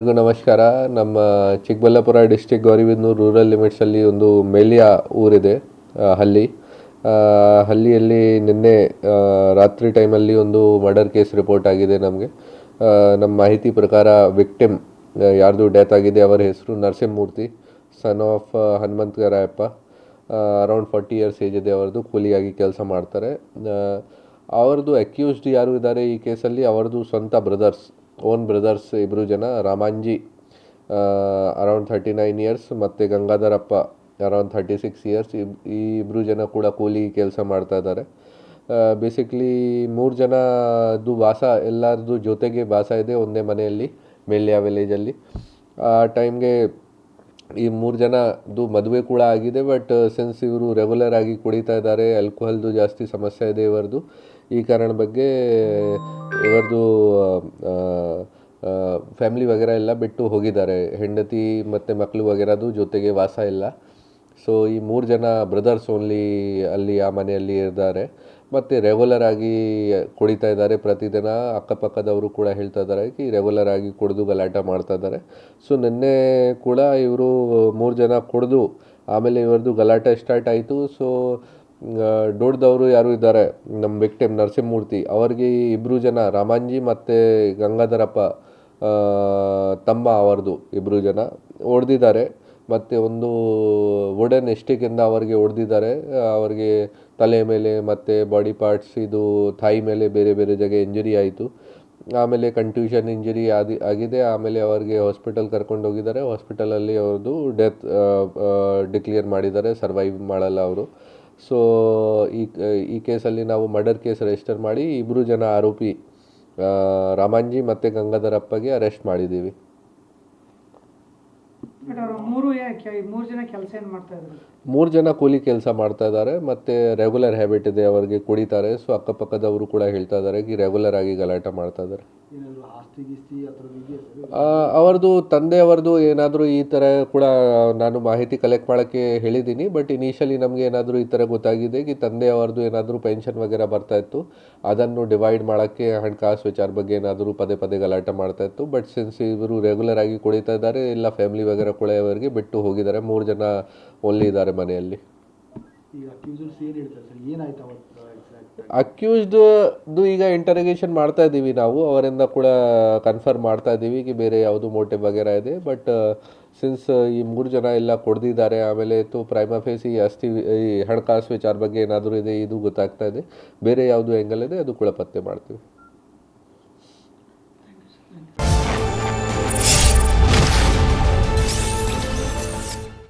ಎಲ್ರಿಗೂ ನಮಸ್ಕಾರ. ನಮ್ಮ ಚಿಕ್ಕಬಳ್ಳಾಪುರ ಡಿಸ್ಟಿಕ್ ಗೌರಿಬಿದನೂರು ರೂರಲ್ ಲಿಮಿಟ್ಸಲ್ಲಿ ಒಂದು ಮೆಲ್ಯ ಊರಿದೆ, ಹಳ್ಳಿ. ಹಳ್ಳಿಯಲ್ಲಿ ನಿನ್ನೆ ರಾತ್ರಿ ಟೈಮಲ್ಲಿ ಒಂದು ಮರ್ಡರ್ ಕೇಸ್ ರಿಪೋರ್ಟ್ ಆಗಿದೆ ನಮಗೆ. ನಮ್ಮ ಮಾಹಿತಿ ಪ್ರಕಾರ ವಿಕ್ಟಿಮ್ ಯಾರ್ದು ಡೆತ್ ಆಗಿದೆ ಅವರ ಹೆಸರು Narasimhamurthy, son of Hanumantharayappa. Around 40 years age ಇದೆ ಅವ್ರದ್ದು. ಕೂಲಿಯಾಗಿ ಕೆಲಸ ಮಾಡ್ತಾರೆ. ಅವ್ರದ್ದು ಅಕ್ಯೂಸ್ಡ್ ಯಾರು ಇದ್ದಾರೆ ಈ ಕೇಸಲ್ಲಿ, ಅವ್ರದ್ದು ಸ್ವಂತ ಓನ್ ಬ್ರದರ್ಸ್ ಇಬ್ಬರು ಜನ. ರಾಮಾಂಜಿ ಅರೌಂಡ್ 39 ಇಯರ್ಸ್ ಮತ್ತು ಗಂಗಾಧರಪ್ಪ ಅರೌಂಡ್ 36 ಇಯರ್ಸ್. ಈ ಇಬ್ಬರು ಜನ ಕೂಡ ಕೂಲಿ ಕೆಲಸ ಮಾಡ್ತಾ ಇದ್ದಾರೆ. ಬೇಸಿಕ್ಲಿ 3 ಜನದ್ದು ವಾಸ ಎಲ್ಲರದ್ದು ಜೊತೆಗೆ ವಾಸ ಇದೆ ಒಂದೇ ಮನೆಯಲ್ಲಿ, ಮೆಲ್ಯ ವಿಲೇಜಲ್ಲಿ. ಆ ಟೈಮ್ಗೆ ಈ 3 ಜನದ್ದು ಮದುವೆ ಕೂಡ ಆಗಿದೆ. ಬಟ್ ಸಿನ್ಸ್ ಇವರು ರೆಗ್ಯುಲರ್ ಆಗಿ ಕುಡಿತಾ ಇದ್ದಾರೆ, ಆಲ್ಕೋಹಾಲ್ದು ಜಾಸ್ತಿ ಸಮಸ್ಯೆ ಇದೆ ಇವರದು. ಈ ಕಾರಣ ಬಗ್ಗೆ ಇವರದು ಫ್ಯಾಮಿಲಿ ವಗೇರ ಎಲ್ಲ ಬಿಟ್ಟು ಹೋಗಿದ್ದಾರೆ. ಹೆಂಡತಿ ಮತ್ತು ಮಕ್ಕಳು ವಗೇರದು ಜೊತೆಗೆ ವಾಸ ಇಲ್ಲ. ಸೊ ಈ 3 ಜನ ಬ್ರದರ್ಸ್ ಓನ್ಲಿ ಅಲ್ಲಿ ಆ ಮನೆಯಲ್ಲಿ ಇದ್ದಾರೆ ಮತ್ತು ರೆಗ್ಯುಲರ್ ಆಗಿ ಕುಡಿತಾ ಇದ್ದಾರೆ ಪ್ರತಿದಿನ. ಅಕ್ಕಪಕ್ಕದವರು ಕೂಡ ಹೇಳ್ತಾ ಇದ್ದಾರೆ ಕಿ ರೆಗ್ಯುಲರ್ ಆಗಿ ಕುಡಿದು ಗಲಾಟೆ ಮಾಡ್ತಾ ಇದ್ದಾರೆ. ಸೊ ನಿನ್ನೆ ಕೂಡ ಇವರು 3 ಜನ ಕುಡಿದು ಆಮೇಲೆ ಇವ್ರದ್ದು ಗಲಾಟೆ ಸ್ಟಾರ್ಟ್ ಆಯಿತು. ಸೊ ದೊಡ್ಡದವರು ಯಾರು ಇದ್ದಾರೆ, ನಮ್ಮ ವಿಕ್ಟಿಮ್ ನರಸಿಂಹಮೂರ್ತಿ, ಅವ್ರಿಗೆ ಇಬ್ಬರು ಜನ ರಾಮಾಂಜಿ ಮತ್ತು ಗಂಗಾಧರಪ್ಪ ತಮ್ಮ ಅವ್ರದ್ದು ಇಬ್ಬರು ಜನ ಹೊಡೆದಿದ್ದಾರೆ. ಮತ್ತು ಒಂದು ವುಡನ್ ಸ್ಟಿಕ್ಕಿಂದ ಅವರಿಗೆ ಹೊಡೆದಿದ್ದಾರೆ. ಅವರಿಗೆ ತಲೆ ಮೇಲೆ ಮತ್ತು ಬಾಡಿ ಪಾರ್ಟ್ಸ್, ಇದು ಥಾಯಿ ಮೇಲೆ ಬೇರೆ ಬೇರೆ ಜಾಗ ಇಂಜರಿ ಆಯಿತು. ಆಮೇಲೆ ಕನ್ಟ್ಯೂಷನ್ ಇಂಜರಿ ಆಗಿದೆ. ಆಮೇಲೆ ಅವರಿಗೆ ಹಾಸ್ಪಿಟಲ್ ಕರ್ಕೊಂಡು ಹೋಗಿದ್ದಾರೆ. ಹಾಸ್ಪಿಟಲಲ್ಲಿ ಅವ್ರದ್ದು ಡೆತ್ ಡಿಕ್ಲೇರ್ ಮಾಡಿದ್ದಾರೆ, ಸರ್ವೈವ್ ಮಾಡಲ್ಲ ಅವರು. ಸೊ ಈ ಕೇಸಲ್ಲಿ ನಾವು ಮರ್ಡರ್ ಕೇಸ್ ರಿಜಿಸ್ಟರ್ ಮಾಡಿ ಇಬ್ಬರು ಜನ ಆರೋಪಿ ರಾಮಾಂಜಿ ಮತ್ತು ಗಂಗಾಧರಪ್ಪಗೆ ಅರೆಸ್ಟ್ ಮಾಡಿದ್ದೀವಿ. ಮೂರು ಜನ ಕೆಲಸ ಏನು ಮಾಡ್ತಾ ಇದ್ರು? 3 ಜನ ಕೂಲಿ ಕೆಲಸ ಮಾಡ್ತಾ ಇದ್ದಾರೆ ಮತ್ತು ರೆಗ್ಯುಲರ್ ಹ್ಯಾಬಿಟ್ ಇದೆ ಅವರಿಗೆ, ಕುಡಿತಾರೆ. ಸೊ ಅಕ್ಕಪಕ್ಕದವರು ಕೂಡ ಹೇಳ್ತಾ ಇದ್ದಾರೆ ಕಿ ರೆಗ್ಯುಲರ್ ಆಗಿ ಗಲಾಟೆ ಮಾಡ್ತಾ ಇದ್ದಾರೆ. ಅವ್ರದ್ದು ತಂದೆಯವ್ರದ್ದು ಏನಾದರೂ ಈ ಥರ ಕೂಡ ನಾನು ಮಾಹಿತಿ ಕಲೆಕ್ಟ್ ಮಾಡೋಕ್ಕೆ ಹೇಳಿದ್ದೀನಿ. ಬಟ್ ಇನಿಷಿಯಲಿ ನಮಗೆ ಏನಾದರೂ ಈ ಥರ ಗೊತ್ತಾಗಿದೆ ಕಿ ತಂದೆಯವ್ರದ್ದು ಏನಾದರೂ ಪೆನ್ಷನ್ ವಗೇರ ಬರ್ತಾಯಿತ್ತು, ಅದನ್ನು ಡಿವೈಡ್ ಮಾಡೋಕ್ಕೆ ಹಣಕಾಸು ವಿಚಾರ ಬಗ್ಗೆ ಏನಾದರೂ ಪದೇ ಪದೇ ಗಲಾಟೆ ಮಾಡ್ತಾಯಿತ್ತು. ಬಟ್ ಸಿನ್ಸ್ ಇವರು ರೆಗ್ಯುಲರ್ ಆಗಿ ಕುಡಿತಾ ಇದ್ದಾರೆ, ಎಲ್ಲ ಫ್ಯಾಮಿಲಿ ವಗೇರ ಕೂಡ ಇವರಿಗೆ ಬಿಟ್ಟು ಹೋಗಿದ್ದಾರೆ. 3 ಜನ ಓನ್ಲಿ ಇದ್ದಾರೆ ಮನೆಯಲ್ಲಿ. ಅಕ್ಯೂಸ್ಡ್ದು ಈಗ ಇಂಟರೋಗೇಷನ್ ಮಾಡ್ತಾ ಇದ್ದೀವಿ ನಾವು, ಅವರಿಂದ ಕೂಡ ಕನ್ಫರ್ಮ್ ಮಾಡ್ತಾ ಇದ್ದೀವಿ ಕಿ ಬೇರೆ ಯಾವುದು ಮೋಟಿವ್ ವಗೇರ ಇದೆ. ಬಟ್ ಸಿನ್ಸ್ ಈ 3 ಜನ ಎಲ್ಲ ಕೊಡ್ದಿದ್ದಾರೆ, ಆಮೇಲೆ ಪ್ರೈಮಾ ಫೇಸಿ ಈ ಹಣಕಾಸು ವಿಚಾರ ಬಗ್ಗೆ ಏನಾದರೂ ಇದೆ ಇದು ಗೊತ್ತಾಗ್ತಾ ಇದೆ. ಬೇರೆ ಯಾವುದು ಆ್ಯಂಗಲ್ ಇದೆ ಅದು ಕೂಡ ಪತ್ತೆ ಮಾಡ್ತೀವಿ.